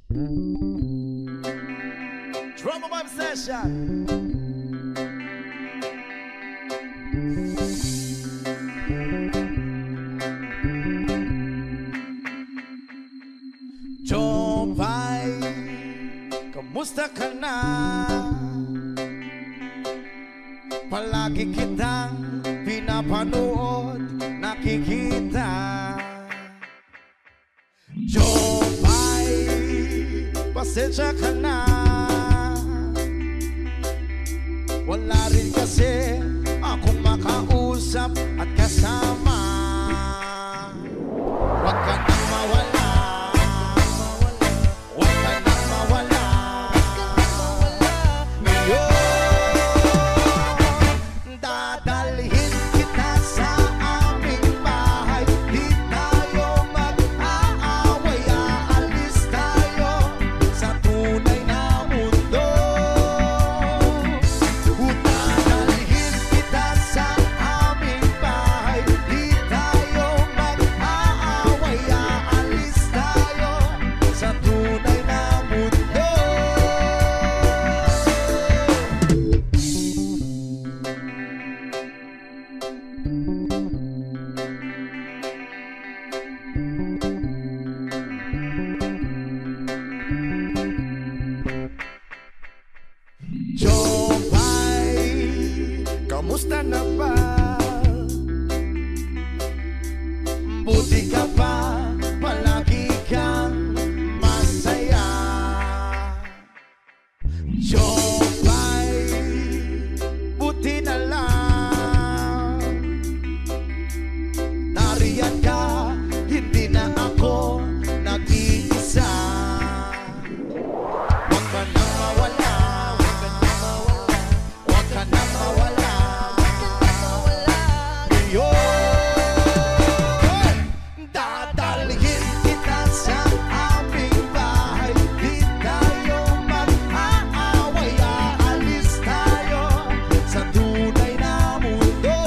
Drama Vibe Session. Jopay, kamusta ka na? Palagi kitang pinapanood, nakikita. Jopay, pasensya ka na. Wala rin kasi akong makausap at kasama. Huwag ka nang mawala, huwag ka nang mawala. Ngayon, dadalhin kita sa aming bahay. Di tayo mag-aaway, aalis tayo sa tunay na mundo. Dadalhin kita sa aming bahay. Di tayo mag-aaway, aalis tayo sa tunay na mundo. Jopay, kamusta na ba? Buti ka pa, palagi kang masaya. Jopay, buti na lang nariyan ka, hindi na ako nag-iisa. Huwag ka nang mawala, huwag ka nang mawala. Ngayon, dadalhin kita sa aming bahay. Di tayo mag-aaway, aalis tayo sa tunay na mundo.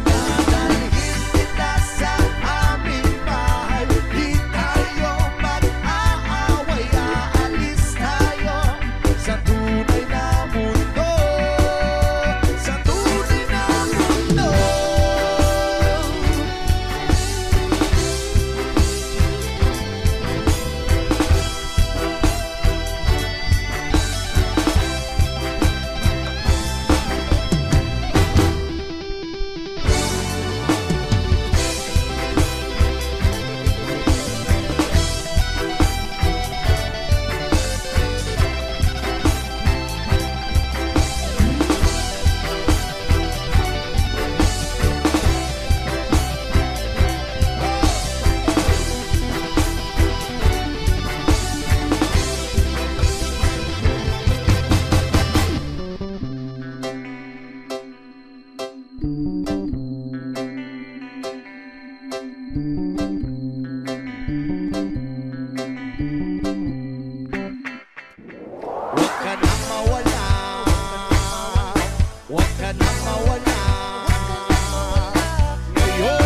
Dadalhin kita sa aming bahay. Di tayo mag-aaway, aalis tayo sa tunay na mundo. Sa tunay na mundo. Huwag ka nang mawala, huwag ka nang mawala. Ngayon,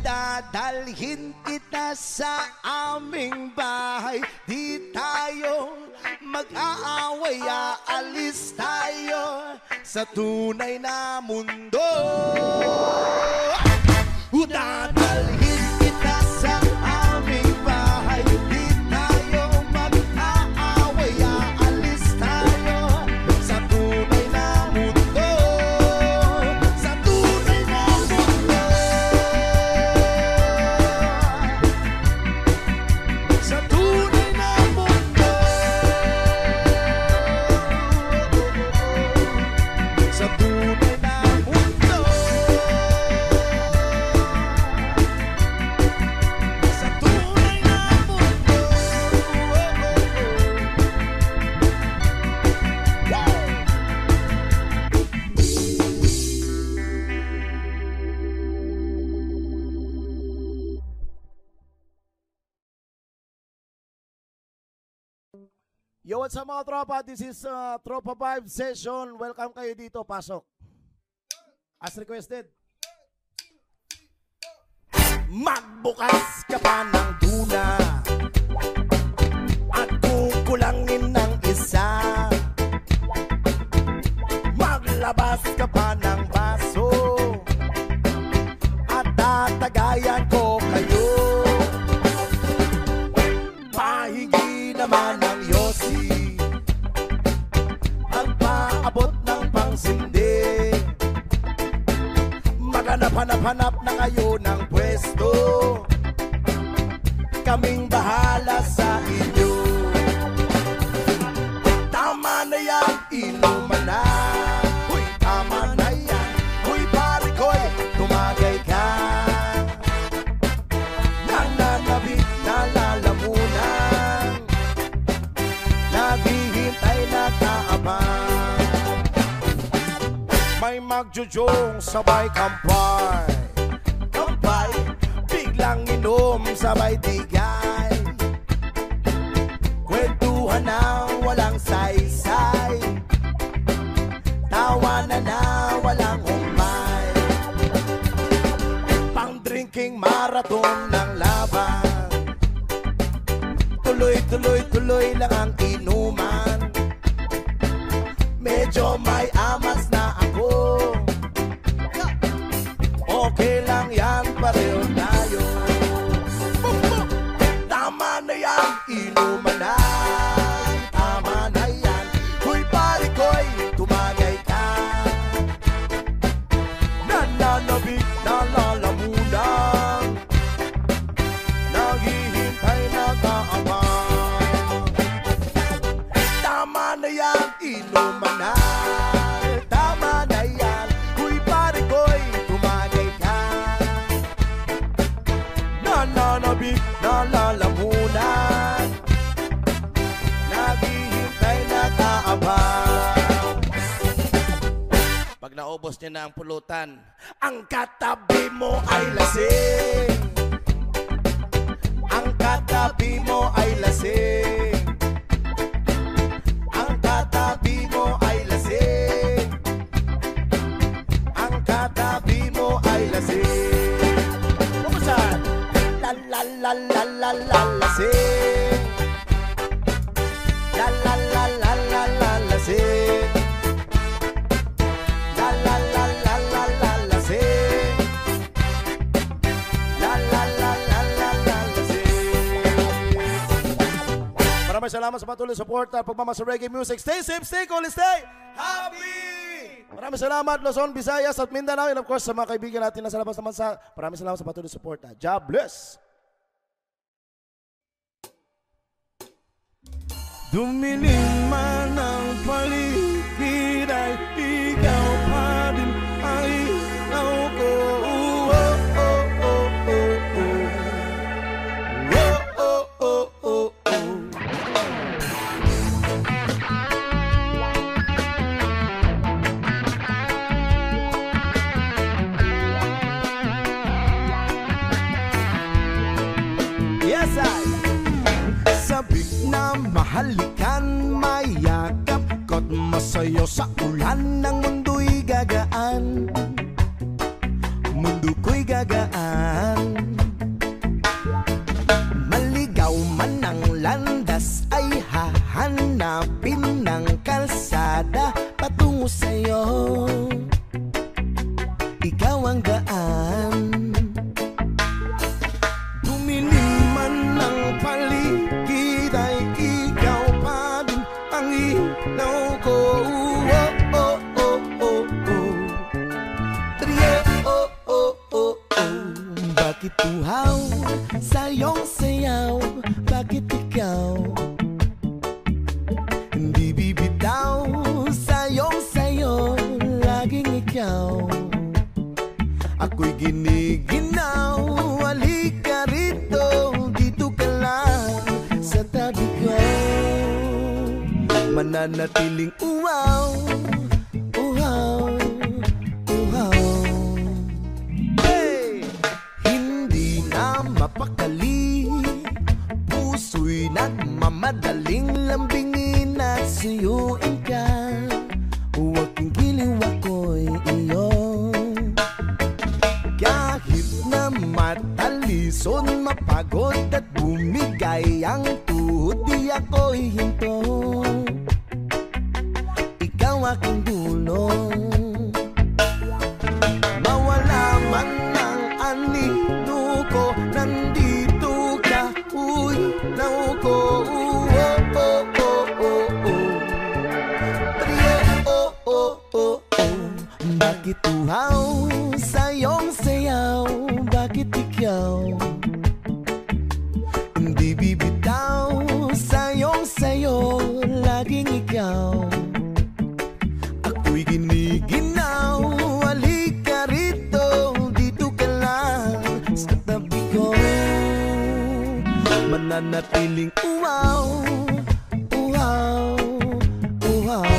dadalhin kita sa aming bahay. Di tayo mag-aaway, aalis tayo sa tunay na mundo. Dadalhin kita sa aming bahay. Di tayo mag-aaway, aalis tayo sa tunay na mundo. Sa tunay na mundo. Sa tunay na mundo. Sa tunay na mundo. Sa tunay na mundo. Yo, what's up mga tropa? This is Tropa Vibe Session. Welcome kayo dito. Pasok. As requested. Magbukas ka pa ng tuna at kukulangin ng isa. Maglabas ka pa ng baso at tatagayan ko kayo. Pahigi naman ng yosi, magpaabot ng pangsindi. Maghanap-hanap na kayo ng pwesto, kaming bahala sa inyo. Tama na yan, inuman na. Uy, tama na yan. Uy, pare ko'y tumagay ka. Nananabik na lalamunan, naghihintay na kaabang. May magjujong sabay kampay, kampay, biglang inom sabay tigay. Kwentuhan ng walang saysay, tawanan na walang humpay. Pang-drinking marathon ng laban, tuloy-tuloy-tuloy lang ang inuman. Medyo may amas na ako, okay lang yan, pareho tayo. Tama na yan, inuman na. Tama na yan, huy pare ko'y tumagay ka. Nananabik na lalamunan, naghihintay na kaabang. Tama na yan, inuman na. Tama na yan, huy pare ko'y tumagay ka. Nananabik na lalamunan, naghihintay na kaabang. Pag naubos niya na ang pulutan, ang katabi mo ay lasing. Ang katabi mo ay lasing. Ang katabi mo ay lasing. Ang katabi mo ay lasing. Kumusan? La la la la la la lasing. La la la la la la lasing. La la la la la la lasing. La la la la la la lasing. Maraming salamat sa patuloy suporta at pagmamahal sa reggae music. Stay safe, stay cool, stay happy! Maraming salamat Luzon, Visayas at Mindanao, and of course sa mga kaibigan natin na sa labas ng bansa. Maraming salamat sa patuloy suporta. God bless! Dumilim man ang paligid ay ikaw pa din ang ilaw ko. Oh, oh, oh, oh, oh. Oh, oh, oh, oh, oh. Yes, I! Sabik na mahalikan, mayakap ko't masayo sa ulan ng mundo'y gagaan. Mundo ko'y gagaan. Maligaw man ang landas ay hahanapin ng kalsada patungo sa'yo. Ikaw ang gaan. Dumilim man ang paligid ay ikaw pa din ang ilaw ko. Oh, oh, oh, oh, oh. Trio, oh, oh, oh, oh. Bakit uhaw sa iyong sayaw? Bakit ikaw hindi bibitaw sa iyong sayo? Laging ikaw ako'y giniginaw. Halika rito, dito ka lang sa tabi ko. Mananatiling uhaw, uhaw, uhaw. Hey! Hindi na mapakali, puso'y nagmamadaling lambingin at suyuin ka. Huwag kang giliw, ako'y iyo. Kahit na matali Lisod, mapagod at bumigay ang tuhod, di ako'y hinto. Ikaw aking dulong, mawala man ang anino ko, nandito ka, uy, nauko. Bakit uhaw sa iyong sayaw? Bakit ikaw hindi bibitaw sa iyong sayo? Laging ikaw ako'y giniginaw. Halika rito, dito ka lang sa tabi ko. Mananatiling uhaw, uhaw, uhaw.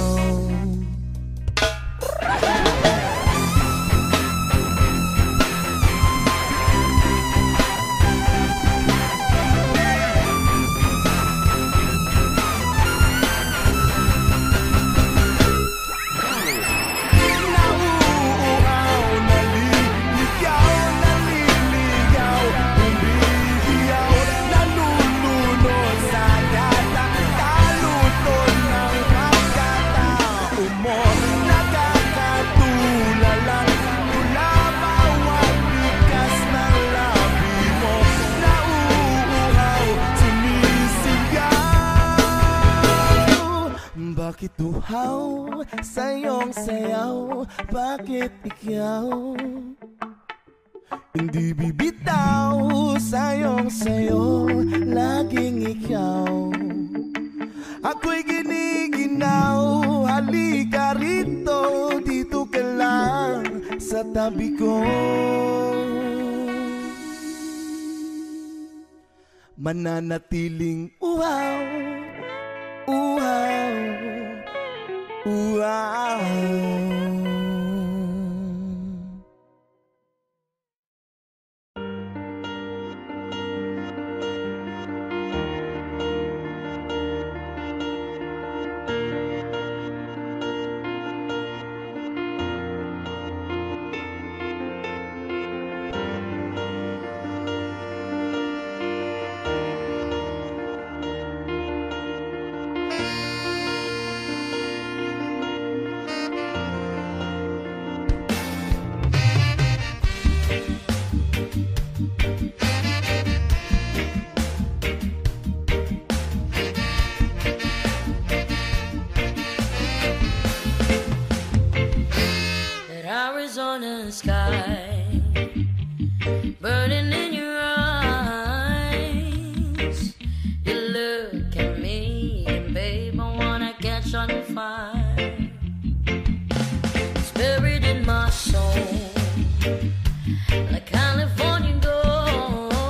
Bakit uhaw sa iyong sayaw? Bakit ikaw hindi bibitaw sa iyong sayo? Laging ikaw ako'y giniginaw. Halika rito, dito ka lang sa tabi ko. Mananatiling uhaw, uhaw, uhaw. Arizona sky burning in your eyes. You look at me and babe, I wanna catch on fire. It's buried in my soul like California gold.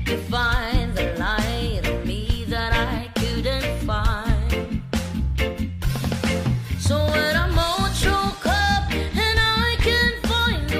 You find the light in me that I couldn't find. So when I'm all choked up and I can't find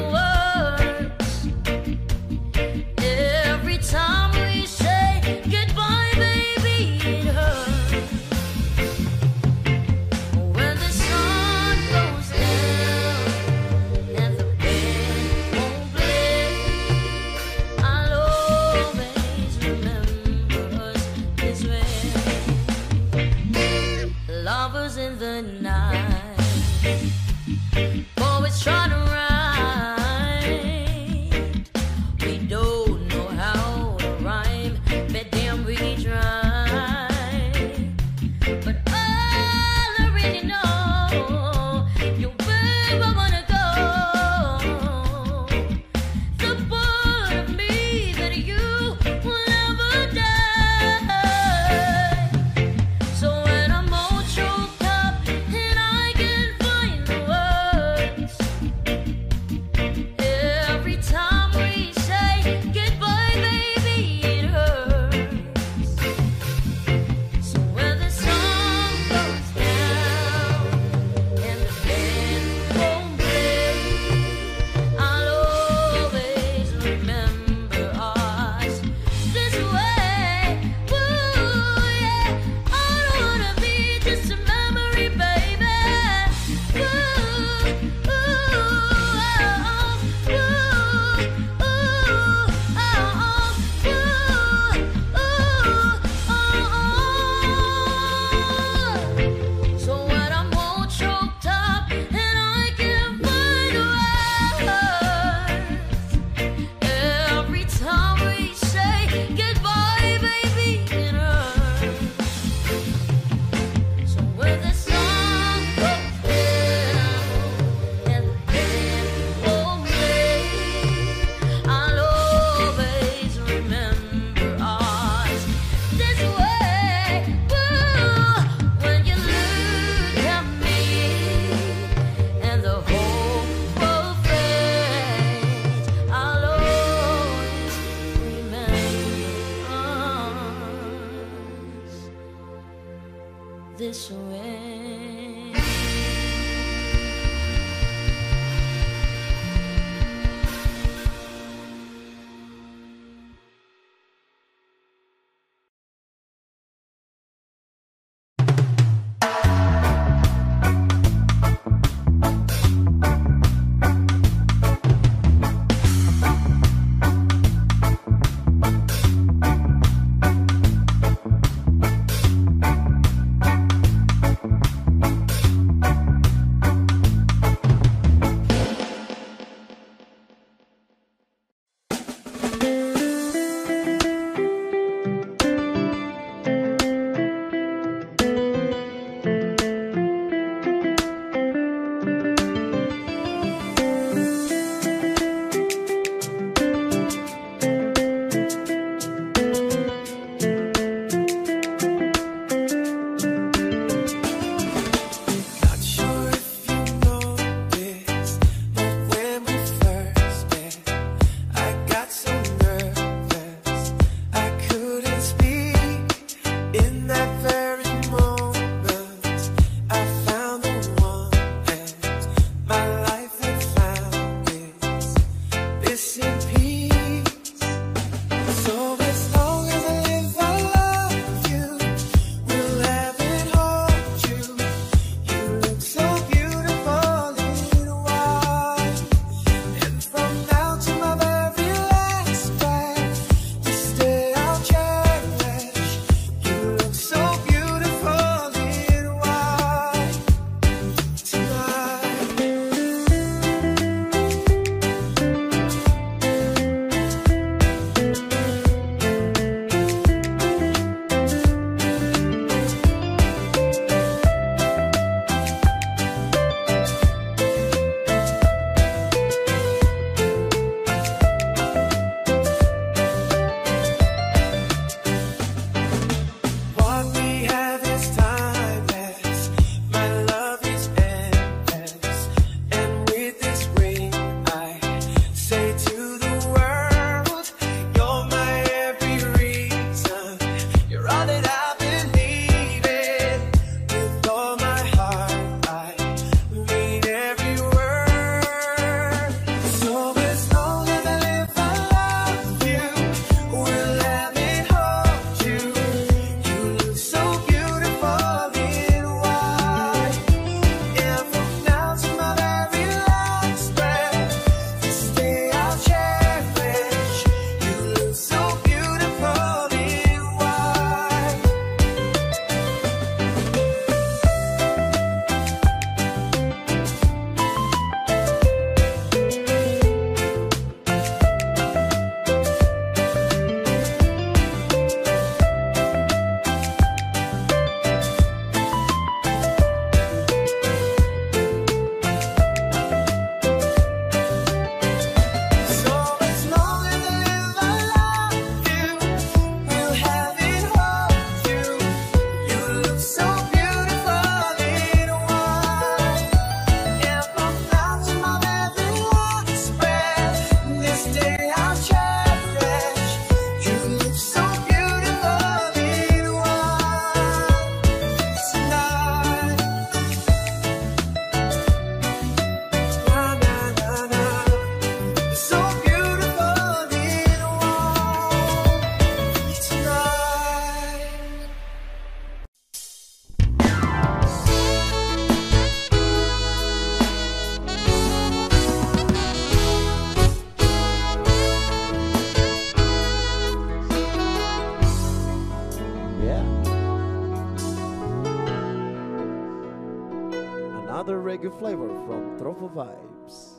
reggae flavor from Tropa Vibes.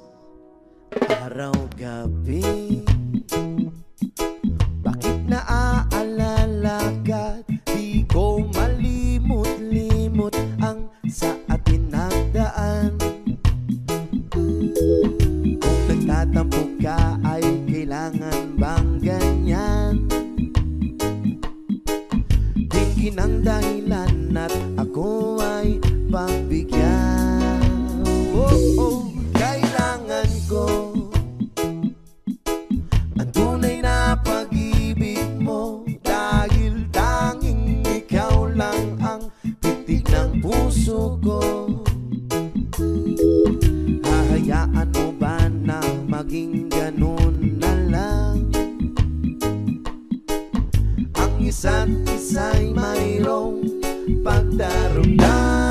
Araw-gabi, bakit naaalala ka? Di ko malimot-limot ang sa atin nagdaan. Kung nagtatampo ka ay kailangan bang ganyan? Tingin ang dahilan at ako ay pagbigyan. Oh, oh, kailangan ko ang tunay na pag-ibig mo, dahil tanging ikaw lang ang titig ng puso ko. Hahayaan mo ba na maging ganun na lang? Ang isa't isa'y mayroong pagdarumdam.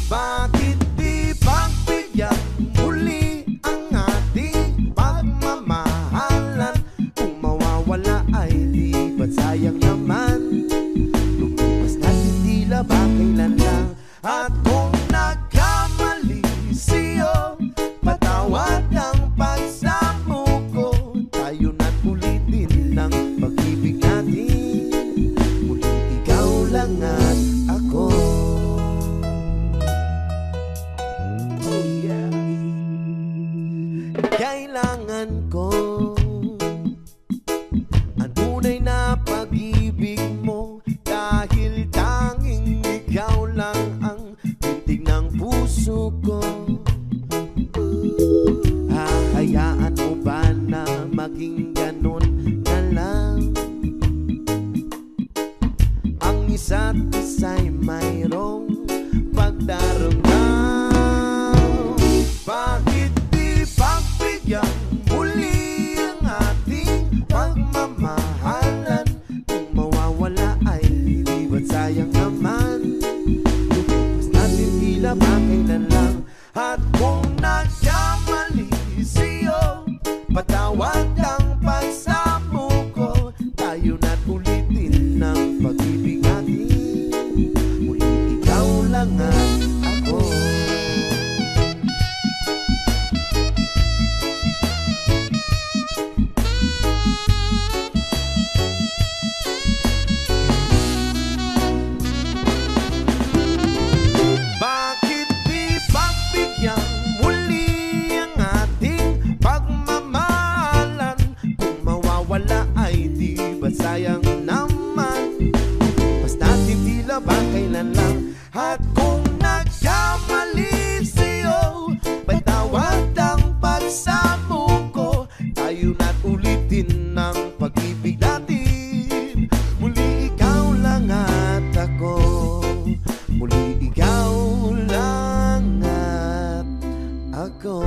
Bakit di pagbigyan muli ang ating pagmamahalan? Kung mawawala ay di ba't sayang naman? Lumipas natin tila ba kailan lang? At kung nagkamali siyo, patawad ang pagsamo ko. Tayo na't ulitin ng pag-ibig natin. Muli ikaw lang at ako. Oh yeah. Kailangan ko ang tunay na pag-ibig mo, dahil tanging ikaw lang ang tindig ng puso ko. Hahayaan mo ba na maging ganun na lang? Ang isa't isa'y mayroong pagdarumdam. Bakit di pagbigyan muli ang ating pagmamahalan? Kung mawawala ay di ba't sayang naman? Lumipas natin tila ba kailan lang? At kung nagkamali siyo, patawad ang pagsamo ko. Tayo na't ulitin ng pag-ibig natin. Muli ikaw lang at ako. Bakit di pagbigyan muli ang ating pagmamahalan? Kung mawawala ay di ba't sayang naman? Lumipas natin tila ba kailan lang? At kung nagkamali siyo, patawad ang pagsamo ko. Tayo na't ulitin ng pag-ibig natin. Muli ikaw lang at ako. Muli ikaw lang at ako.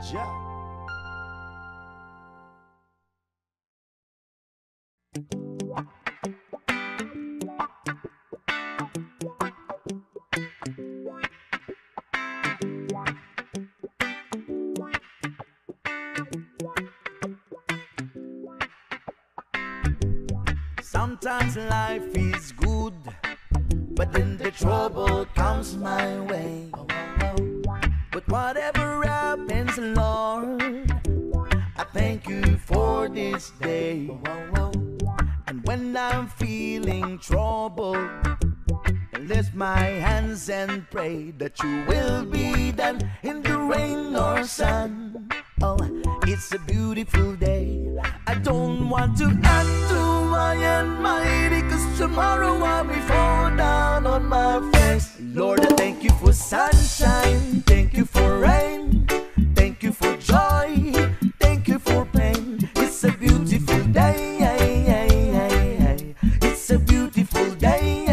Ja. Sometimes life is good, but then the trouble comes my way. But whatever happens, Lord, I thank you for this day. And when I'm feeling troubled, I lift my hands and pray that you will be done in the rain or sun. Oh, it's a beautiful day. I don't want to add to my almighty, 'cause tomorrow I'll be fall down on my face. Lord, I thank you for sunshine, thank you for rain, thank you for joy, thank you for pain. It's a beautiful day, it's a beautiful day.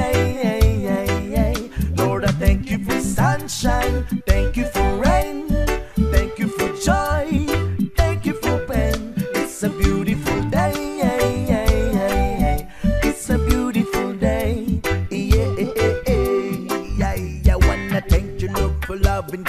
Lord, I thank you for sunshine, thank you for rain, thank you for joy, thank you for pain. It's a beautiful day, it's a beautiful day. Yeah, I wanna thank you, Lord, for loving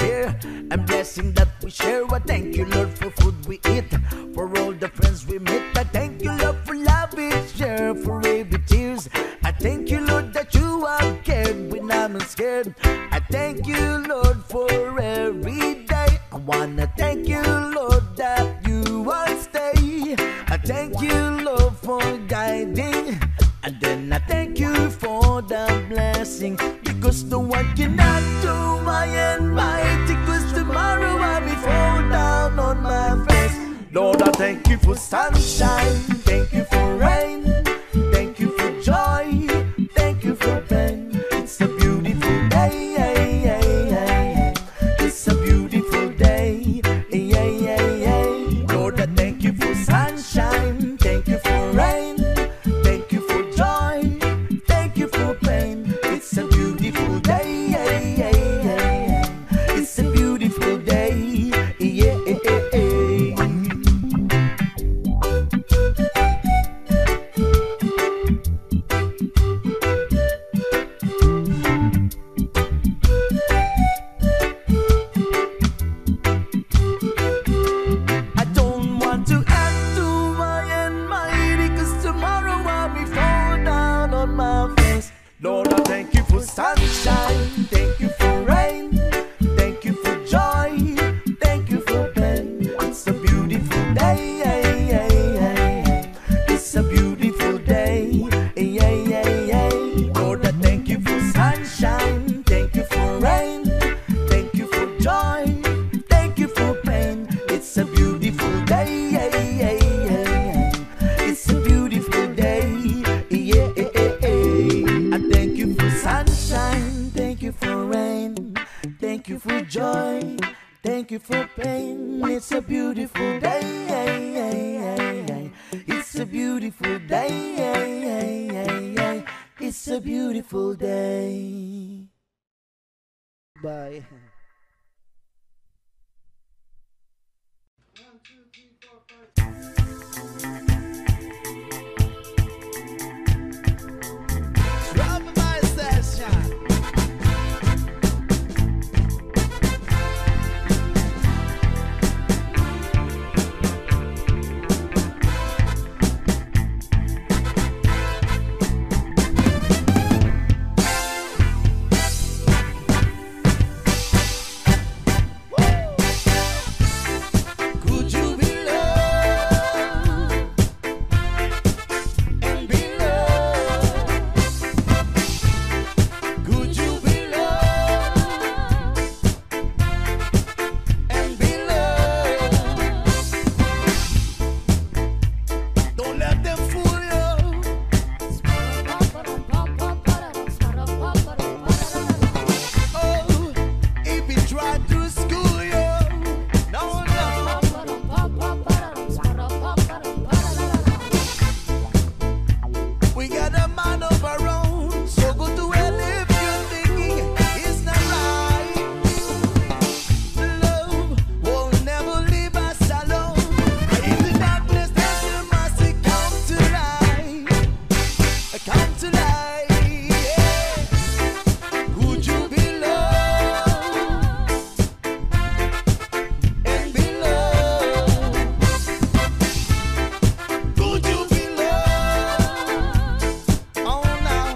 and blessing that we share. I thank you, Lord, for food we eat, for all the friends we meet. I thank you, Lord, for love we share, for every tears. I thank you, Lord, that you have cared when I'm scared. I thank you, Lord, for every day. I wanna thank you, Lord, that you will stay. I thank you, Lord, for guiding. And then I thank you for the blessing, because no one cannot do my and mighty, because tomorrow I'll be fall down on my face. Lord, I thank you for sunshine, thank you for rain, thank you for joy, thank you for pain. It's a beautiful day, it's a beautiful day. Lord, I thank you for sunshine, thank you for rain, thank you for joy, thank you for pain. It's a beautiful day, it's a beautiful day, I don't want to act too high and mighty, 'cause tomorrow I'll be fall down on my face. Lord, I thank you for sunshine, thank you for rain, thank you for joy, thank you for pain. It's a beautiful day, it's a beautiful day, Lord, I thank you for sunshine, thank you for rain, thank you for joy, thank you for pain. It's a beautiful day, it's a beautiful day, I thank you for sunshine, thank you for rain, thank you for joy, thank you for pain. It's a beautiful day, it's a beautiful day, it's a beautiful day. Bye. Drop my session. Could you be loved and be loved? Could you be loved and be loved? Don't let them fool you. Oh, if he tried to school you, no, no. We got a man of our own, so go to hell if you're thinking it's not right. Love will never leave us alone. In the darkness, there's a mercy come to light. Come to light. Yeah. Could you be loved and be loved? Could you be loved? Oh now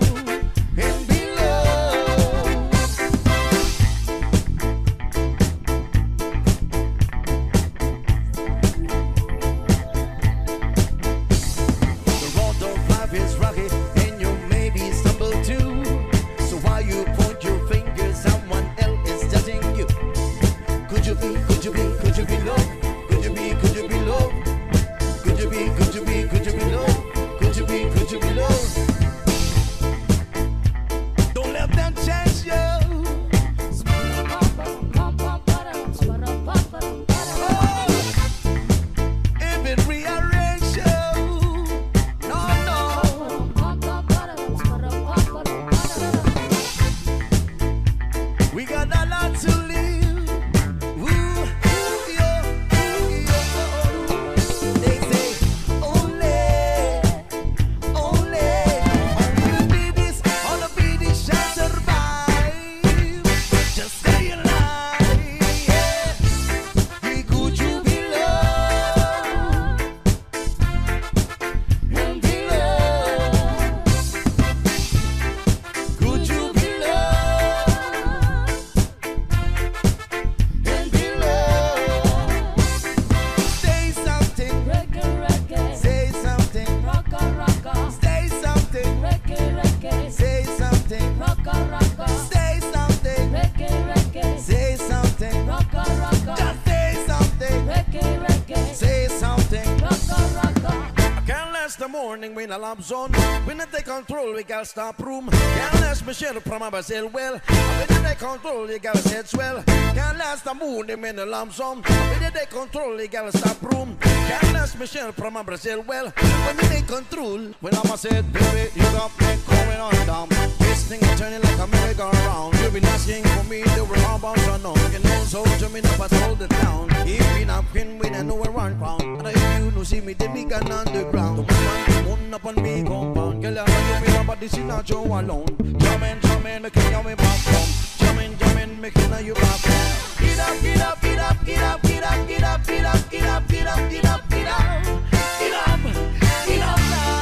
and be loved. The road of life is rocky and you maybe stumble too. So while you point your finger, someone else is judging you. Could you be loved? Could you be loved? Could you be loved? Could you be loved? Could you be loved? Don't let them change you. If it rearrange you, no, no. We got a lot to live. Ooh, yeah, yeah. They say only morning when I love zone. When I take control, we gotta stop room. Can't last Michelle from my Brazil well. When I take control, you gotta set swell. Can't last the morning when I love zone. When I take control, you gotta stop room. Can't last Michelle from my Brazil well. When we take control, when I'm a said, baby, you got me going on down. This thing is turning like a merry-go-round. You've been asking for me, they were all about to know. You know, so to me, I patrol the town. If we not win, I know we run crown. And if you don't see me, then we can underground. One up on me compound. Girl, I know me about this, not you alone. Jamming, making you me back home. Jamming, making you back home. Get up, get up, get up, get up, get up, get up, get up, get up, get up, get up, get up, get up, get up now.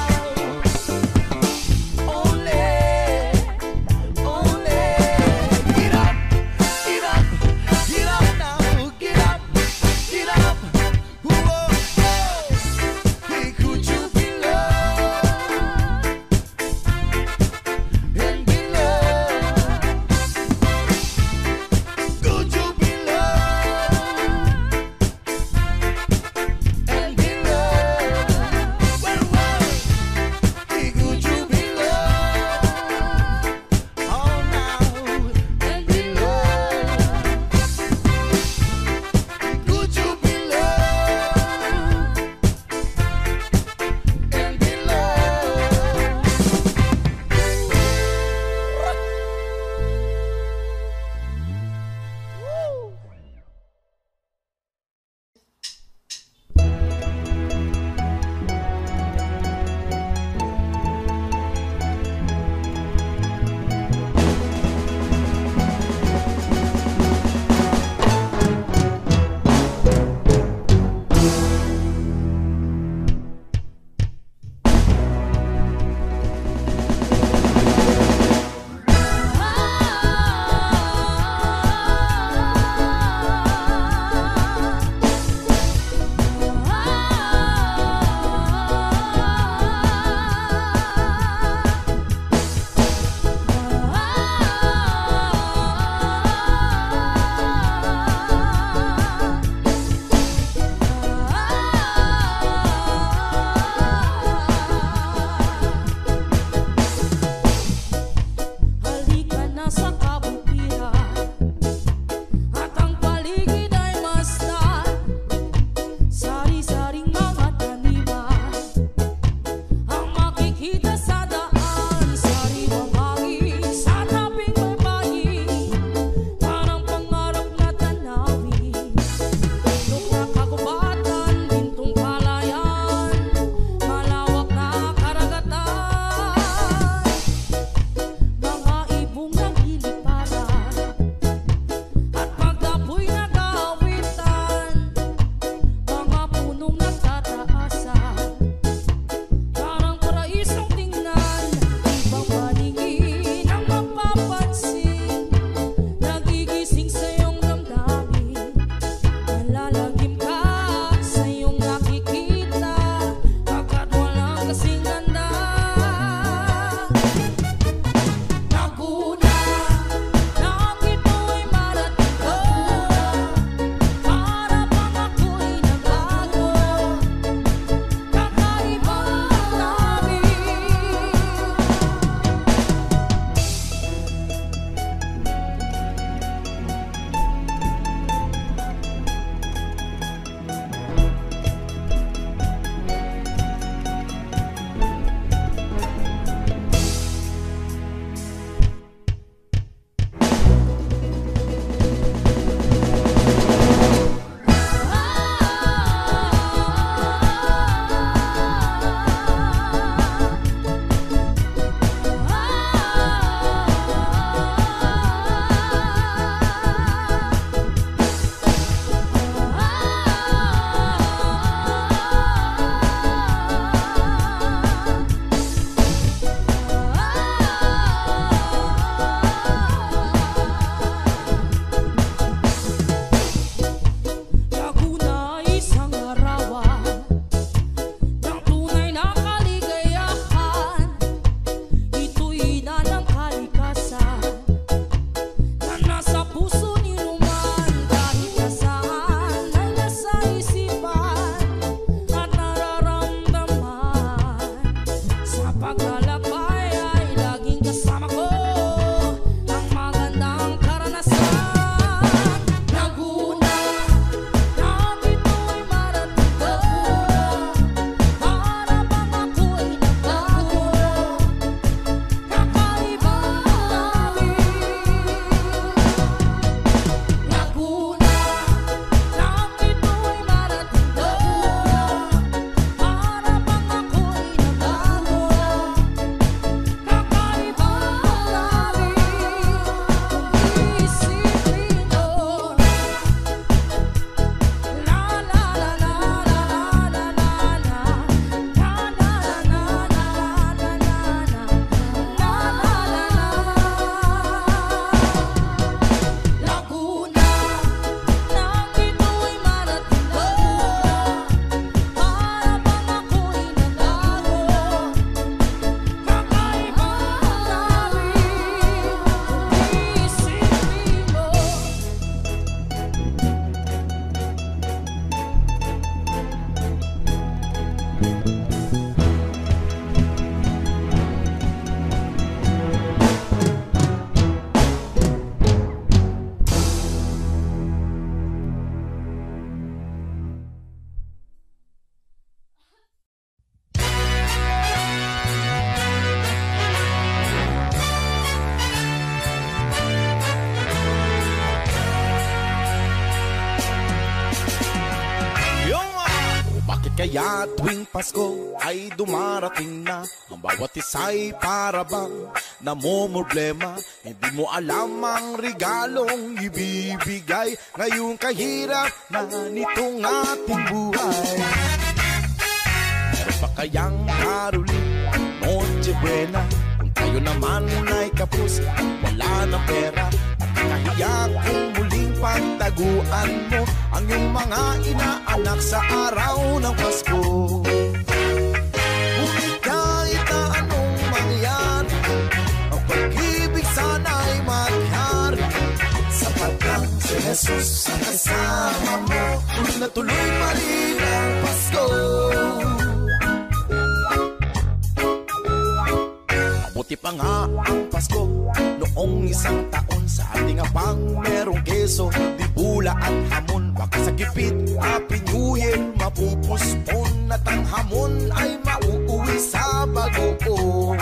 Kaya tuwing Pasko ay dumarating na, ang bawat isa'y para bang namomroblema. Hindi mo alam ang regalong ibibigay ngayong kahirap na nitong ating buhay. Meron pa kayang karuling Noche Buena kung tayo naman ay kapos, wala ng pera, at nakahiya kung muling pagtaguan mo ang iyong mga inaanak sa araw ng Pasko. Ngunit kahit na anong mangyari, ang pag-ibig sana'y maghari. Sapat lang si Jesus ang kasama mo, tuloy na tuloy pa rin ang Pasko. Mabuti pa nga ang Pasko noong isang taon, sa ating apang merong keso, dibula at hamon. Baka sa gipit, Happy New Year mapupuspon, at ang hamon ay mauuwi sa bagoong.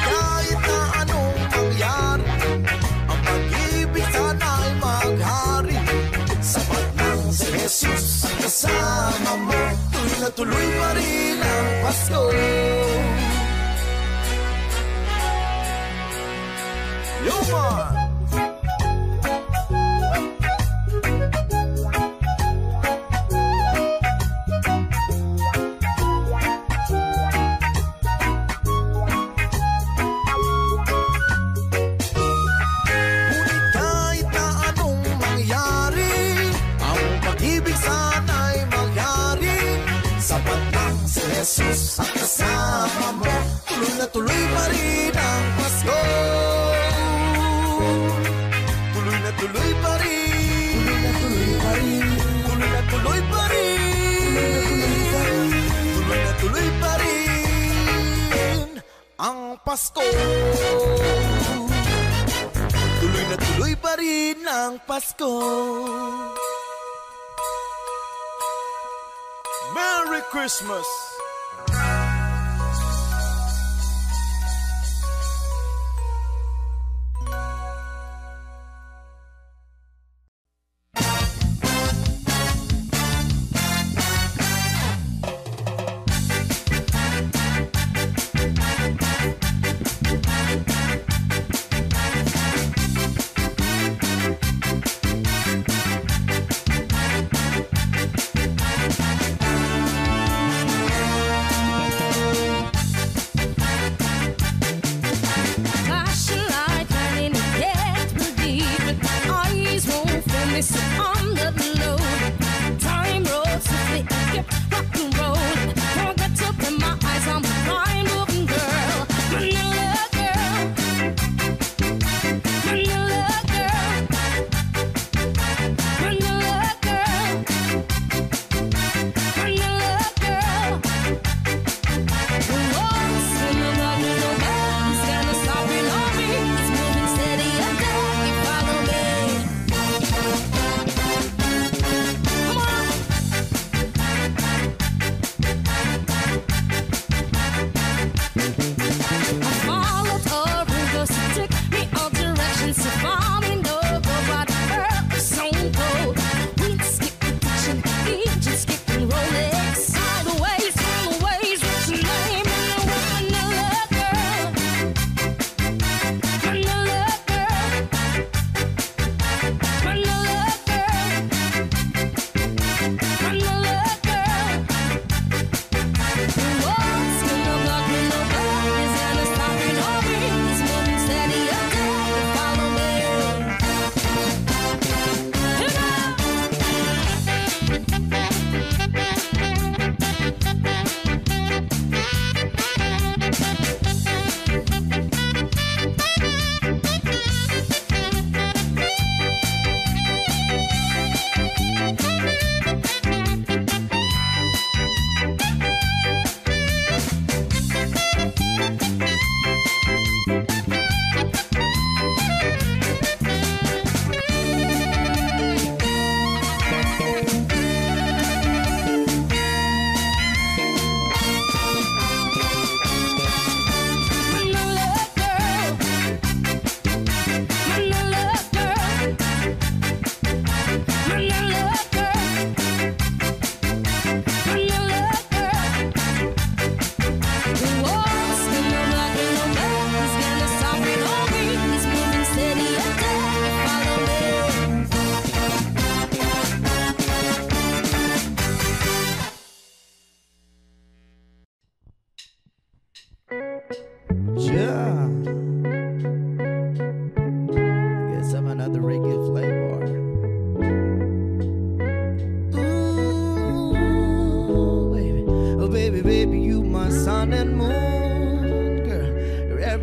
Kahit na anong mangyari, ang pag-ibig sana'y maghari. Sapat lang si Jesus ang kasama mo, tuloy na tuloy pa rin ang Pasko. Yo, man! Ngunit kahit na anong mangyari, ang pag-ibig sana'y maghari. Sapat lang si Jesus ang kasama mo, tuloy na tuloy pa rin ang Pasko. Tuloy pa rin, tuloy na tuloy pa rin, tuloy na tuloy pa rin ang Pasko. Tuloy na tuloy pa rin ang Pasko. Merry Christmas!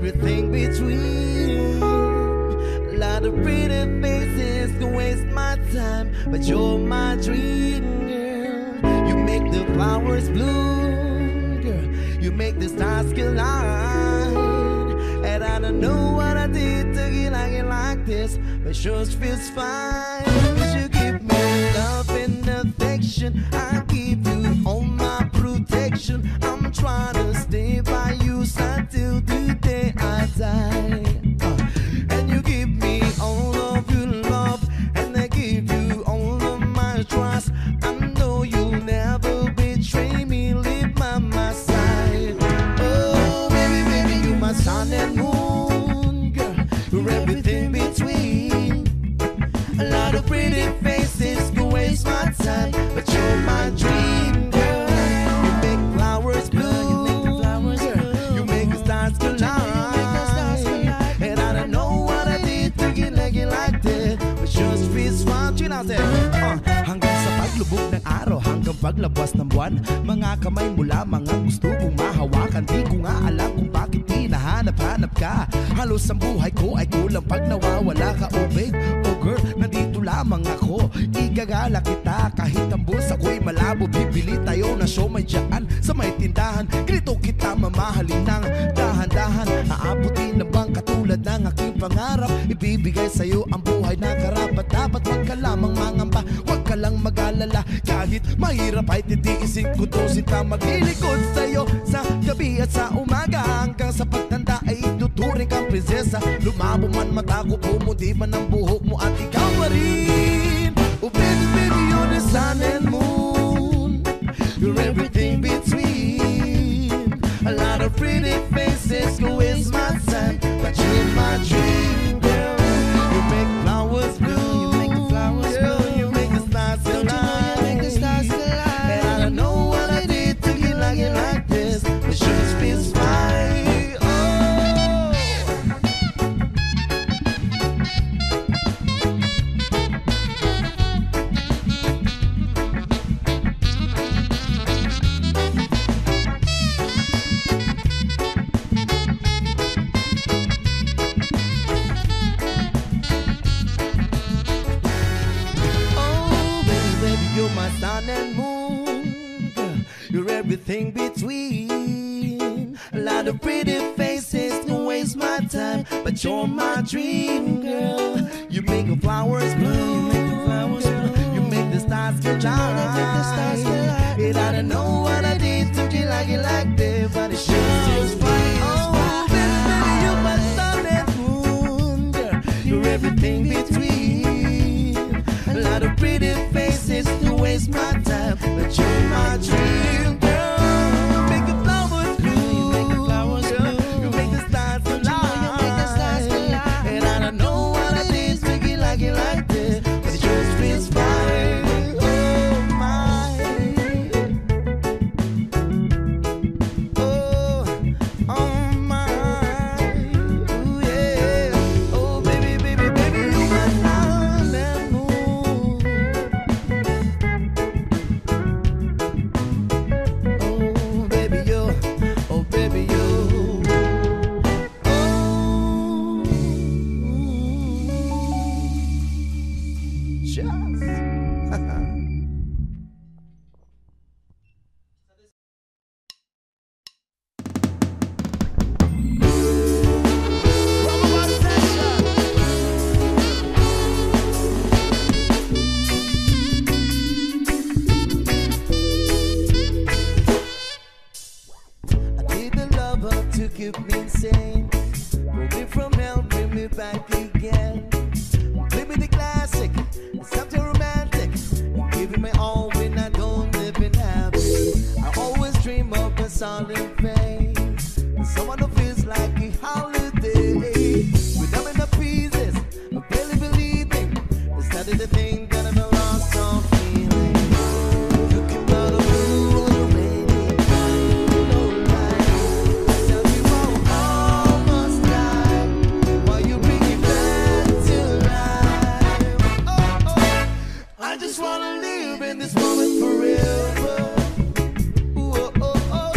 everything between. A lot of pretty faces can waste my time, but you're my dream, girl. You make the flowers bloom, girl. You make the stars collide. And I don't know what I did to get like this, but sure feels fine. You give me love and affection, I give you all my protection. I'm trying to stay by you side till the day I die. And you give me all of your love, and I give you all of my trust. I know you'll never betray me, leave by my side. Oh, baby, baby, you my sun and moon, girl. You're everything between. A lot of pretty faces can waste my time, but you're my dream, girl. You make flowers bloom, girl. You make the stars collide. And I don't know what I did to get like that, but just feels fun. You know what I'm saying? Hanggang sa paglubog ng araw, hanggang paglabas ng buwan, mga kamay mo lamang ang gusto kong mahawakan. Di ko nga alam kung bakit hinahanap-hanap ka. Halos ang buhay ko ay kulang pag nawawala ka. Oh babe, oh girl, nandito lamang ako. Igagala kita kahit ang bulsa ko'y malabo. Bibili tayo na siomay dyan sa may tindahan. Ganito kita mamahalin ng dahan-dahan. Aabutin na bang katulad ng aking pangarap? Ibibigay sa'yo ang buhay na karapat. Dapat wag ka lamang mangamba, wag ka lang mag-alala. Kahit mahirap ay titiisin ko to, sinta. Maglilikod sa'yo sa gabi at sa umaga, hanggang sa pagtanda ay ituturing kang prinsesa. Lumabo man mata ko, pumuti man ang buhok mo at ikaw pa rin. Oh baby, baby, you're the sun and moon. You're everything between. A lot of pretty faces go waste my time, but you're my dream, girl. You make flowers bloom. You make the flowers bloom. You make the stars collide. Don't you know you make the stars collide? And I don't know what I did to get like this, but sure it feels fine. Sun and moon, girl, you're everything between. A lot of pretty faces can waste my time, but you're my dream, girl. You make the flowers bloom, you make the stars collide. And I don't know what I did to get like that, but it sure feels fine. Oh, baby, you're my sun and moon, girl. You're everything between. A lot of pretty faces to waste my time, but you're my dream, girl. You make the flowers bloom, you make the stars collide. And I don't know what I did to get like this, but it just feels fine. Oh my, oh my, ooh yeah. Oh baby, baby, baby, you my sun and moon. Oh baby, you, oh baby, you. To keep me insane, move me from hell, bring me back again. Play me the classic, something romantic. Giving me all when I don't live in happy. I always dream of a solid face, someone who feels like a holiday. Without enough pieces, I barely believing. I started to think that I'm a lost all feeling. You came out of blue already. I just wanna live in this moment forever. Ooh, oh, oh, oh.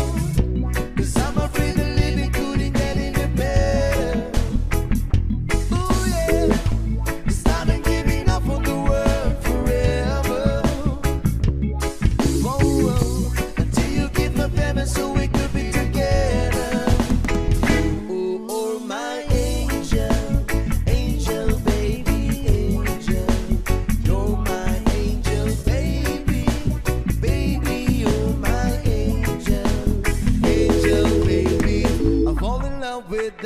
'Cause I'm afraid that living couldn't get any better.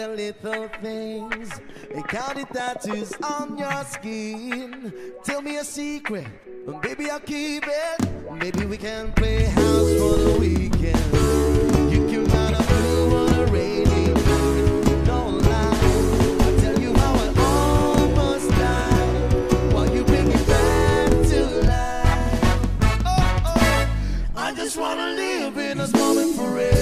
the little things. And count the tattoos on your skin. Tell me a secret, and baby I'll keep it. Maybe we can play house for the weekend. You can run a blue on a rainy night. Don't lie, I'll tell you how I almost died while you bring it back to life. Oh, oh, I just wanna live in this moment forever.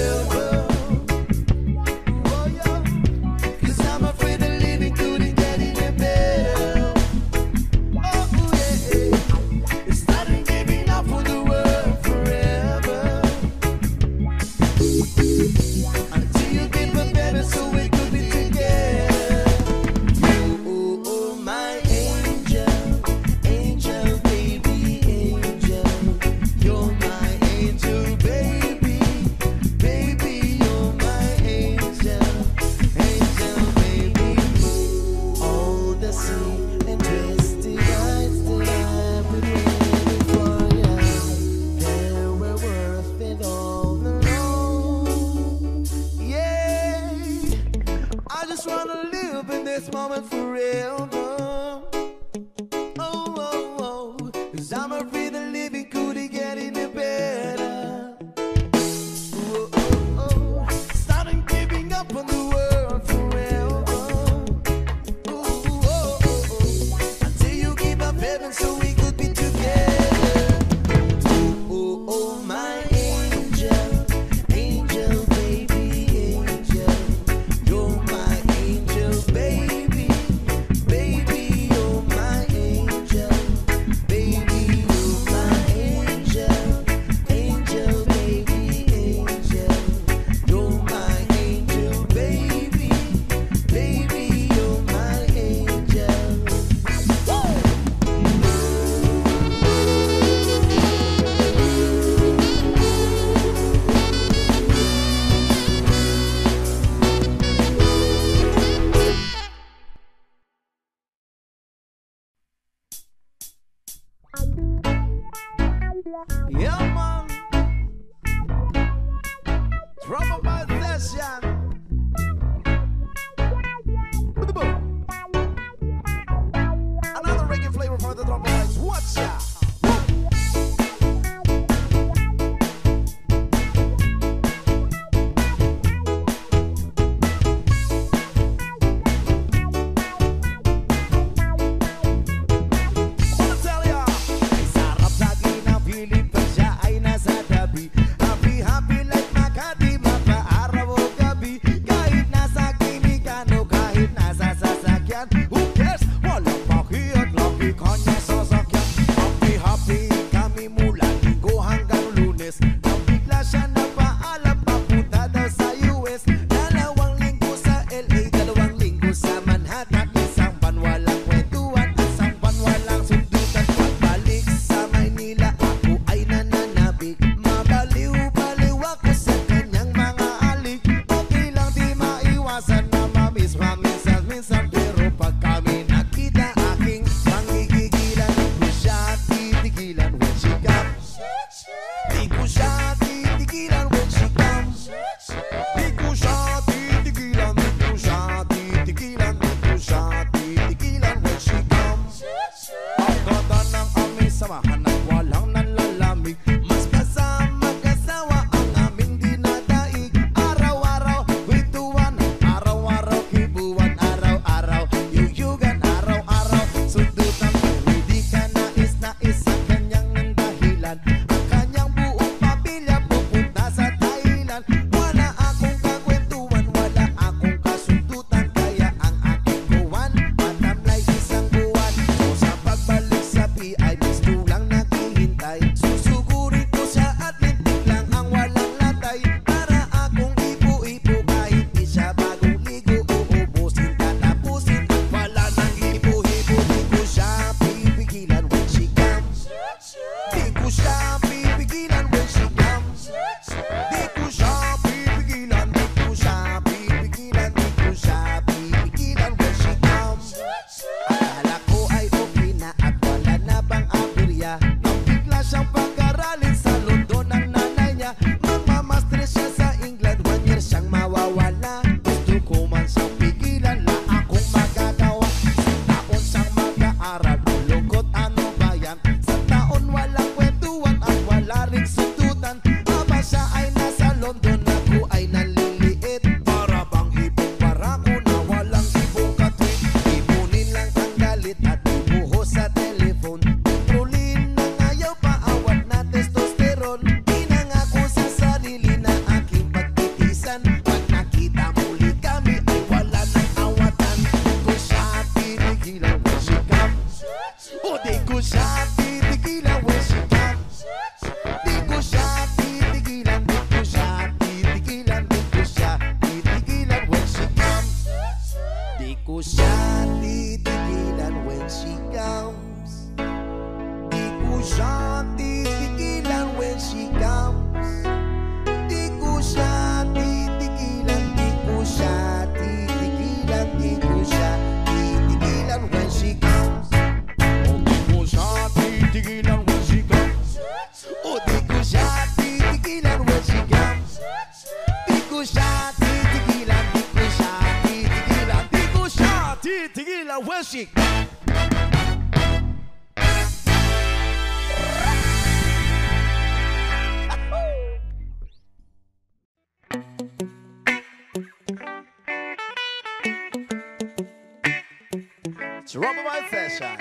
It's Rumble Vibe Session.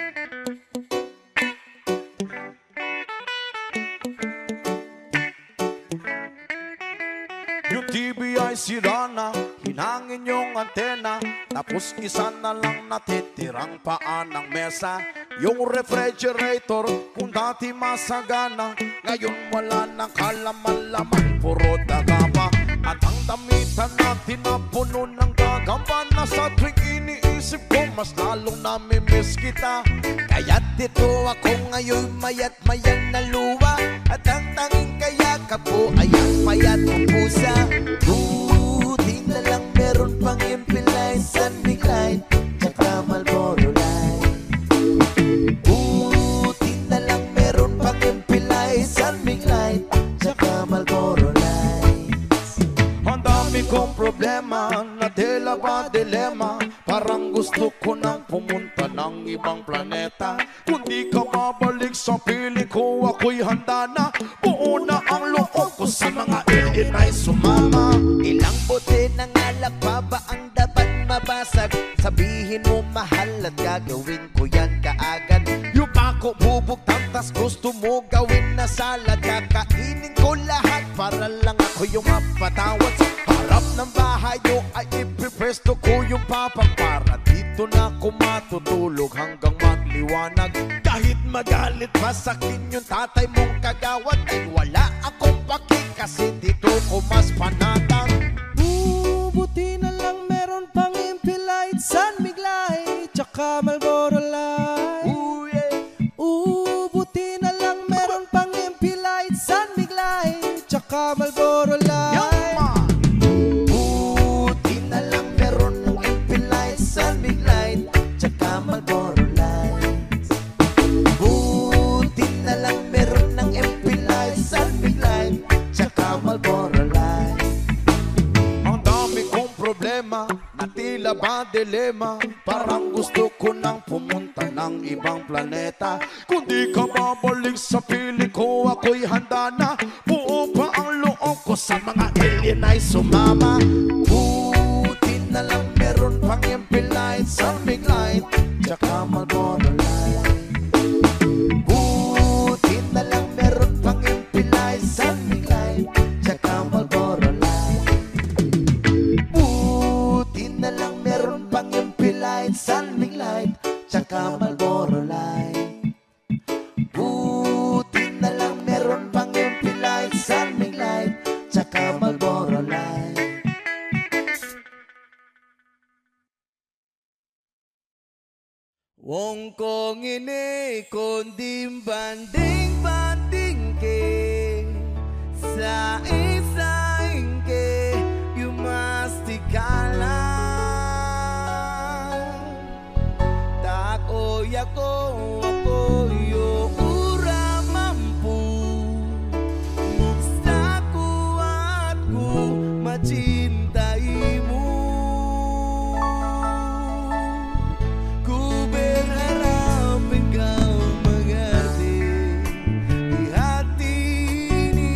Yung TV ay sira na, hinangin yung antena, tapos isa na lang natitirang paan ng mesa. Yung refrigerator, kung dati masagana, ngayon wala nang kalaman-laman, puro daga pa. At ang damitan natin na puno ng gagamba, na sa tuwing iniisip ko, mas lalong namimiss kita. Kaya't dito ako ngayon mayat-mayang naluwa, at ang tanging kayakap ko ay ang payat ng pusa. Buti na lang meron pang impilay, San Big Light, tsaka Marlboro Light. Buti na lang meron pang impilay, San Big Light, tsaka Marlboro Lights. Ang dami kong problema, na tila ba dilema, parang gusto ko nang pumunta ng ibang planeta. Kung di ka mabalik sa pili ko, ako'y handa na. Buo na ang loob ko sa mga alien ay sumama. Ilang bote ng alak pa ba ang dapat mabasag? Sabihin mo mahal at gagawin ko yan kaagad. Yung ako bubugtang, tas gusto mo gawin na salad. Kakainin ko lahat para lang ako yung mapatawad. Sa harap ng bahay nyo ay ipipresto ko yung papang, para dito na ako matutulog hanggang magliwanag. Kahit magalit pa sa akin yung tatay mong kagawad, ay wala akong paki kasi dito ko mas panatang. Buti na lang meron pang Impilite, San Mig Light, tsaka Marlboro Light. Buti na lang meron pang Impilite, San Mig Light, tsaka Marlboro Light. Buti na lang meron ng Impilite, San Big Light, tsaka Marlboro Lights. Buti na lang meron ng Impilite, San Big Light, tsaka Marlboro Lights. Ang dami kong problema, na tila ba dilema, parang gusto ko nang pumunta ng ibang planeta. Kung di ka babalik sa pili ko, ako'y handa na. Buo pa ang loob ko sa mga alien ay sumama. Buti na lang meron pang Impilite, San Big Light, tsaka Marlboro Light. Buti na lang meron pang Impilite, San Big Light, tsaka Marlboro Light. Buti na lang meron pang Impilite, San Big Light, tsaka Marlboro Light. Buti na lang meron pang Impilite, San Big Light, tsaka Marlboro Light. Wong kong ini kondim banding ke saing ke you must ikala tak oya ko ako yo ura mampu muksta kuatku macintaimu. Ku berharap engkau mengerti di hati ini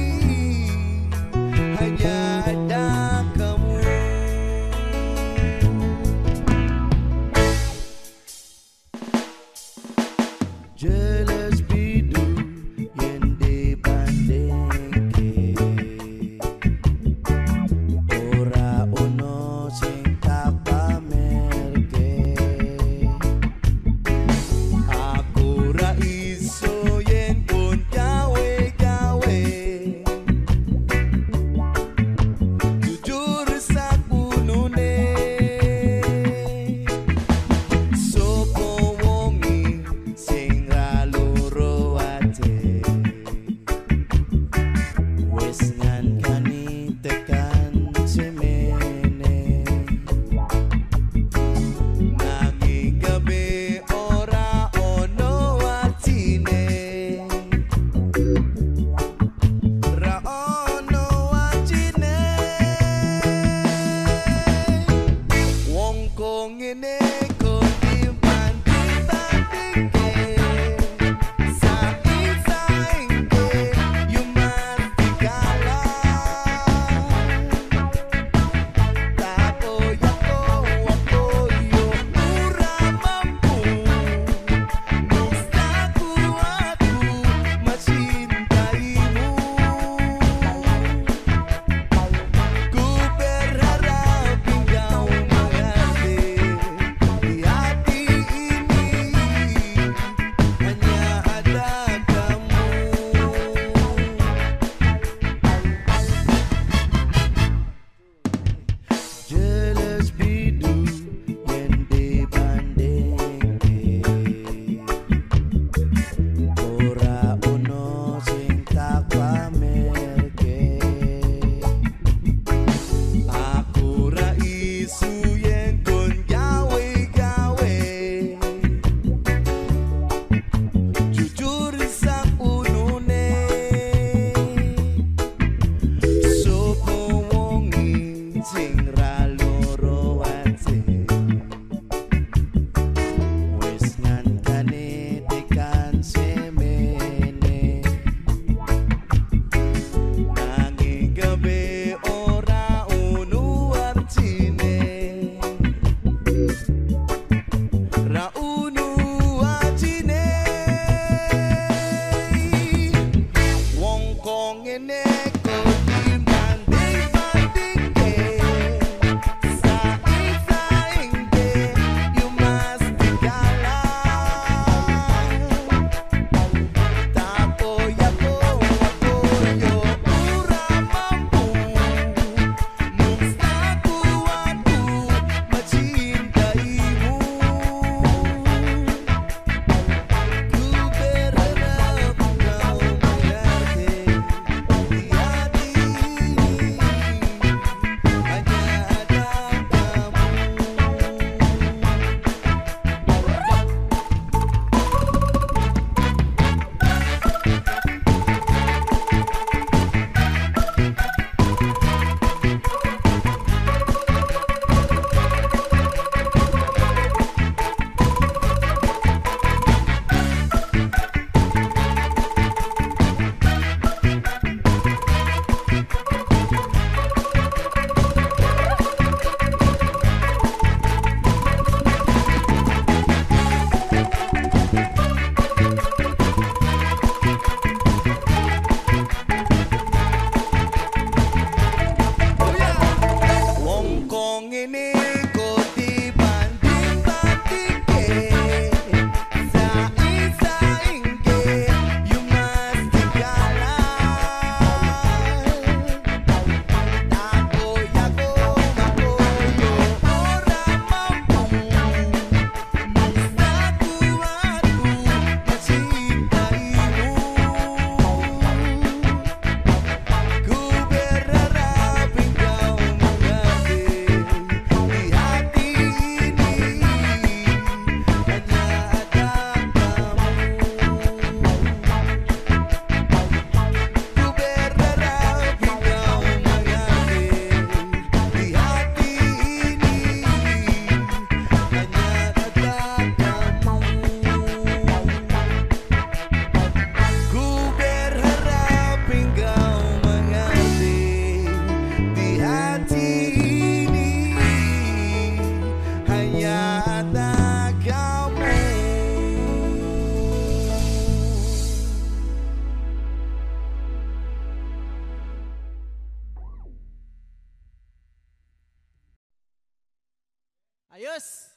Ayos!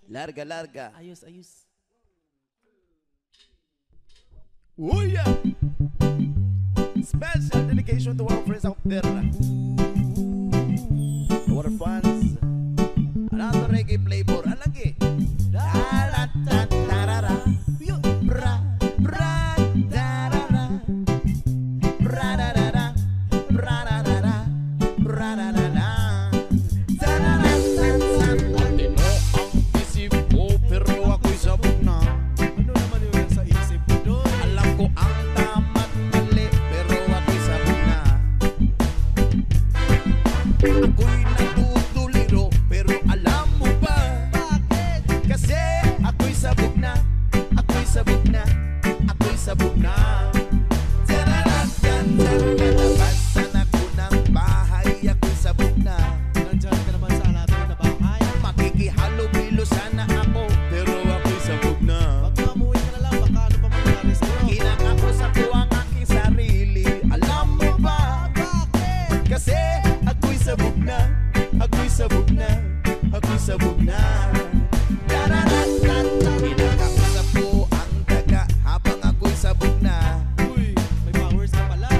Larga, larga. Ayos, ayos. Oh yeah! Special dedication to our friends out there. Our fans. Another reggae flavor. Alagi. Da-da-da-da-da-da. Bra, bra, da-da-da. Bra-da-da-da. Bra-da-da-da. Bra-da-da-da. Da-da-da-da-da. Matino ang isip ko pero ako'y sabog na. Ano naman yung nasa isip mo doon? Alam ko ang tama't mali pero ako'y sabog na. Ako'y natutuliro pero alam mo ba? Bakit? Kasi ako'y sabog na. Ako'y sabog na. Ako'y sabog na. Tararatan, nalabasan ako ng bahay. Ako'y sabog na. Nandyan ka naman sa natin na bahay. Makikihalo-bilo sana ako pero ako'y sabog na. Pag mamuwi ka na lang, baka ano pa mangyari sa'yo? Kinakausap ko ang aking sarili. Alam mo ba? Bakit? Kasi ako'y sabog na. Ako'y sabog na. Ako'y sabog na. Tararatan, kinakausap ko ang daga habang ako'y sabog na. Uy, may powers ka pala.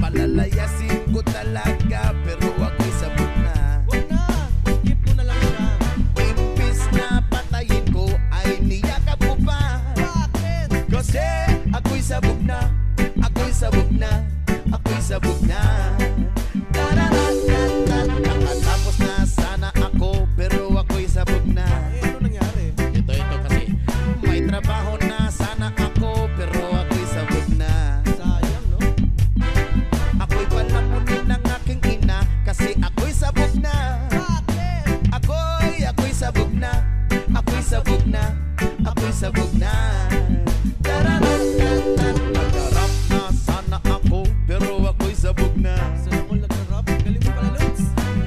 Palalayasin ko talaga pero ako'y sabog na. Huwag na, keep mo na lang siya. Imbis na patayin ko ay niyakap mo pa. Bakit? Kasi ako'y sabog na. Ako'y sabog na. Ako'y sabog na. Tararatan, nakatapos na sana ako pero ako'y sabog na. Eh, ano nangyari? Ito kasi may trabaho na sana ako pero ako'y sabog na. Sayang, no? Ako'y palamunin ng aking ina kasi ako'y sabog na. Bakit? Ako'y sabog na. Ako'y sabog na. Ako'y sabog na. Tararatan, nagharap na sana ako pero ako'y sabog na. Saan ako nag-rap? Galing mo pala, Lods.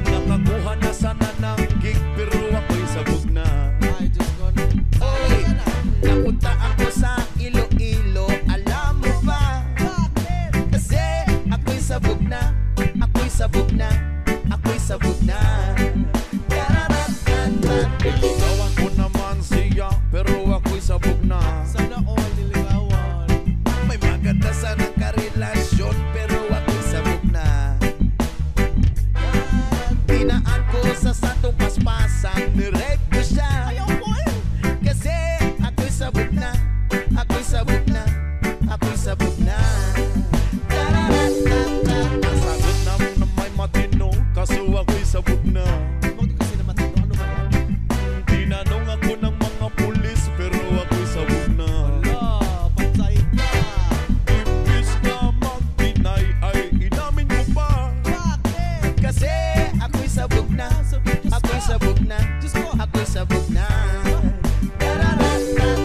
Nakakuha na sana ng gig pero ako'y sabog na. Ay, Diyos ko. Oy, napunta ako sa Iloilo, alam mo ba? Bakit? Kasi ako'y sabog na. Ako'y sabog na. Ako'y sabog na. Tararatan, niligawan ko naman siya pero ako'y sabog na. Sana all niligawan. May maganda sanang karelasyon pero ako'y sabog na. Pinaan ko sa santong paspasan, nirep ko siya. Ayaw ko eh. Kasi ako'y sabog na. Ako'y sabog na. Ako'y sabog na. Tararatan, ang sagot naman na may matino kaso ako'y sabog na. Huwag kasi naman ito. Ano ba yan? Tinanong ako ng mga pulis pero ako'y sabog na. Wala, pansay ka. Imbis na mag-deny ay inamin ko pa. Bakit? Kasi ako'y sabog na. Ako'y sabog na. Ako'y sabog na. Tararatan,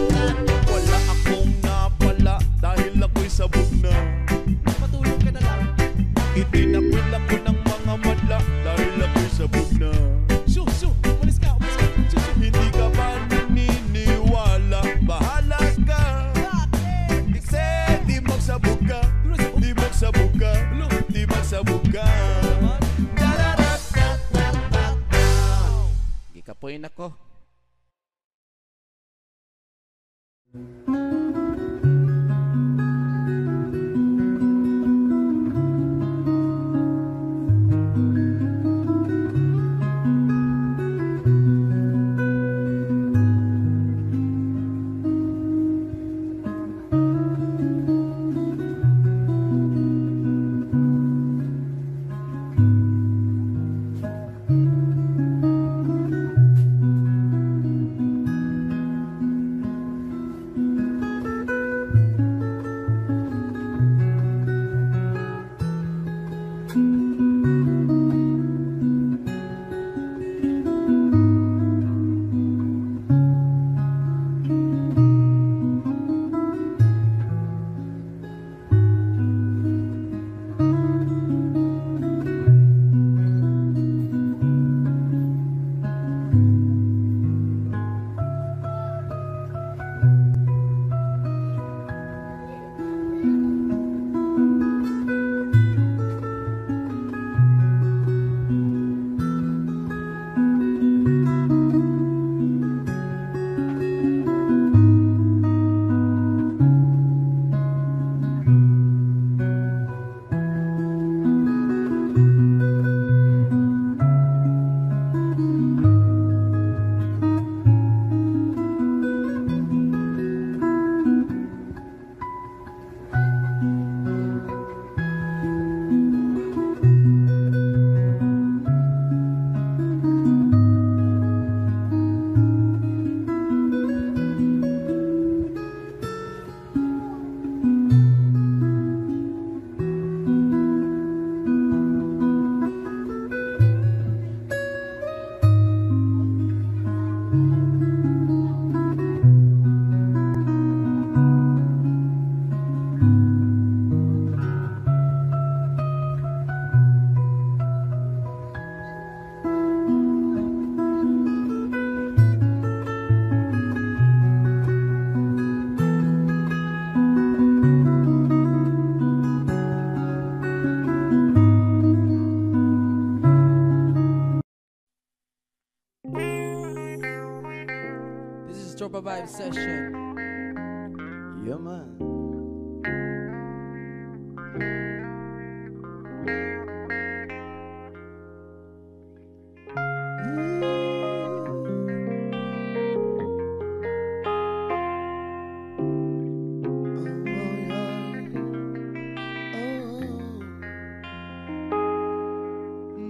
wala akong napala dahil ako'y sabog na. Matulog ka na lang. Itinakwil ako ng mga madla dahil ako'y sabog na. Shoo, shoo. Umalis ka, umalis ka. Shoo, shoo. Hindi ka ba naniniwala? Bahala ka. Bakit? Kasi di magsabog ka. Di magsabog ka. Di magsabog ka. Gikapoy na ko. session. Yeah, man.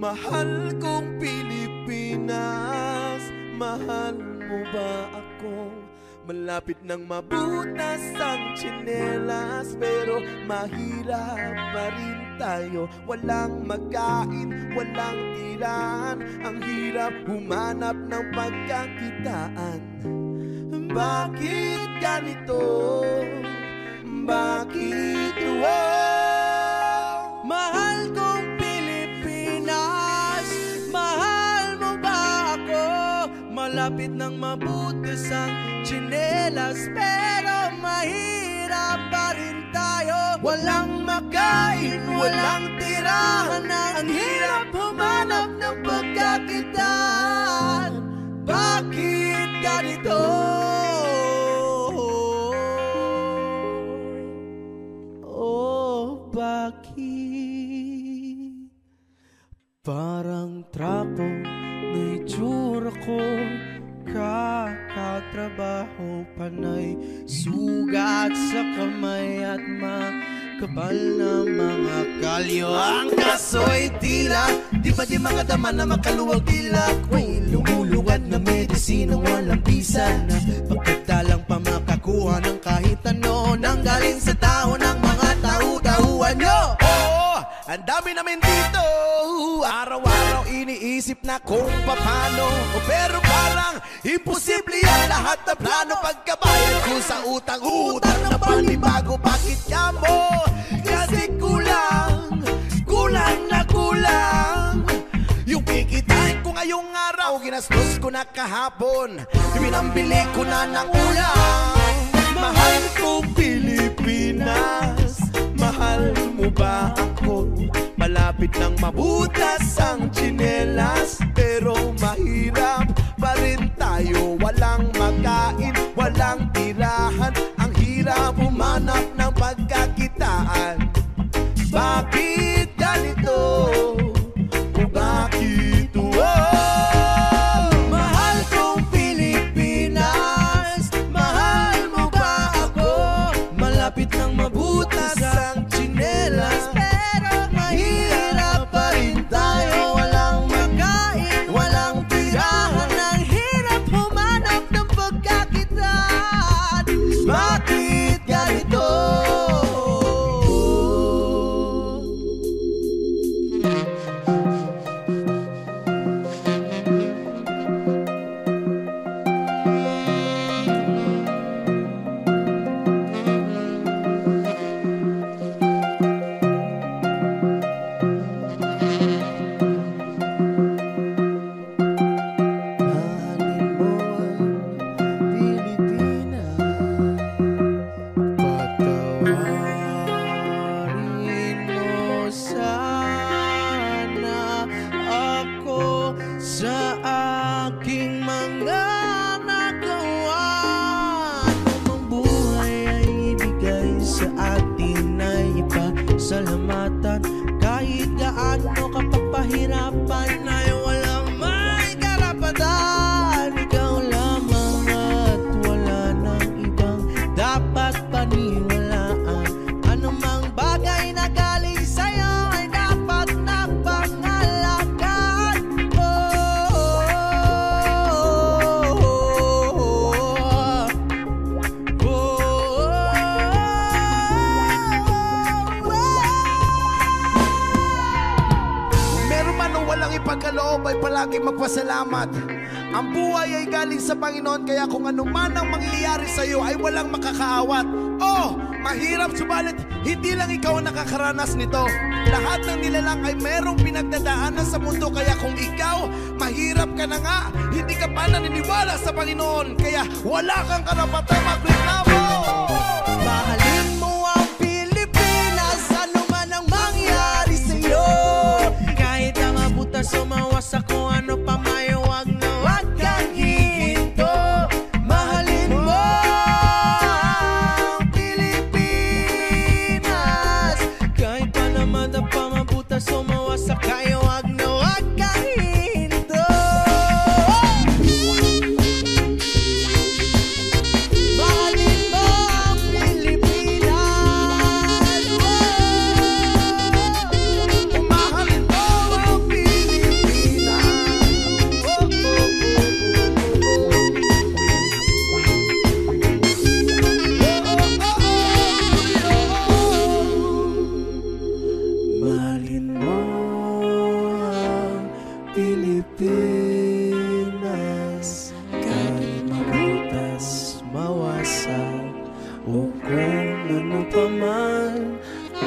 Mahal kong Pilipinas, mahal mo ba ako? Malapit nang mabutas ang tsinelas, pero mahirap pa rin tayo. Walang magkain, walang tirahan, ang hirap humanap ng pagkakitaan. Bakit ganito? Bakit Mahal kong Pilipinas, mahal mo ba ako? Malapit nang mabutas ang tsinelas, pero mahirap pa rin tayo. Walang makain, walang tirahan, ang hirap humanap ng pagkakitaan. Bakit ganito? Oh, bakit? Parang trapo na itsura ko, kakatrabaho panay, sugat sa kamay at makapal na mga kalyo. Ang kaso'y tila, di ba di makadama na makaluwag tila? Ako'y lumuluwad na medisinang walang bisa, na pagkatalang pa makakuha ng kahit ano, nang galing sa tao ng mga tao-tauhan nyo. Oo, ang dami namin dito. Araw-araw iniisip na kung paano, pero parang imposible yan lahat na plano. Pagkabayad ko sa utang na panibago. Bakit ka mo? Kasi kulang na kulang yung kikitain ko ngayong araw. Ginastos ko na kahapon, pinambili ko na ng ulam. Mahal kong Pilipinas, mahal mo ba ako? Malapit nang mabutas ang tsinelas, pero mahirap pa rin tayo. Walang makain, walang tirahan, ang hirap humanap ng pagkakitaan. Bakit ganito? O bakit Mahal kong Pilipinas, mahal mo ba ako? Malapit nang mabutas ang tsinelas, pero mahirap pa rin tayo. Walang makain, walang tirahan, ang hirap humanap ng pagkakitaan. Bakit ganito? Mahalin mo ang Pilipinas, Patawarin mo sana ako sa aking mga nagawa. Anumang buhay ay ibigay sa atin ay ipasalamatan. Kahit gaano kapapahirapan ay walang may karapatan. Ikaw lamang at wala nang ibang dapat paniwalaan. Anumang bagay na galing sa'yo ay dapat na pangalagaan. meron man o walang ipagkaloob ay palagi magpasalamat. Ang buhay ay galing sa Panginoon, kaya kung ano man ang mangyayari sa iyo ay walang makakaawat. Oh, mahirap, subalit hindi lang ikaw ang nakakaranas nito. Lahat ng nilalang ay merong pinagdadaanan sa mundo, kaya kung ikaw mahirap ka na nga, hindi ka pa naniniwala sa Panginoon, kaya wala kang karapatan magreklamo. Mahalin mo ang Pilipinas, ano man ang mangyari sa'yo. Kahit ang abutas umawas ako, ano pa may wag na wag kang hihinto. Mahalin mo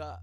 Ga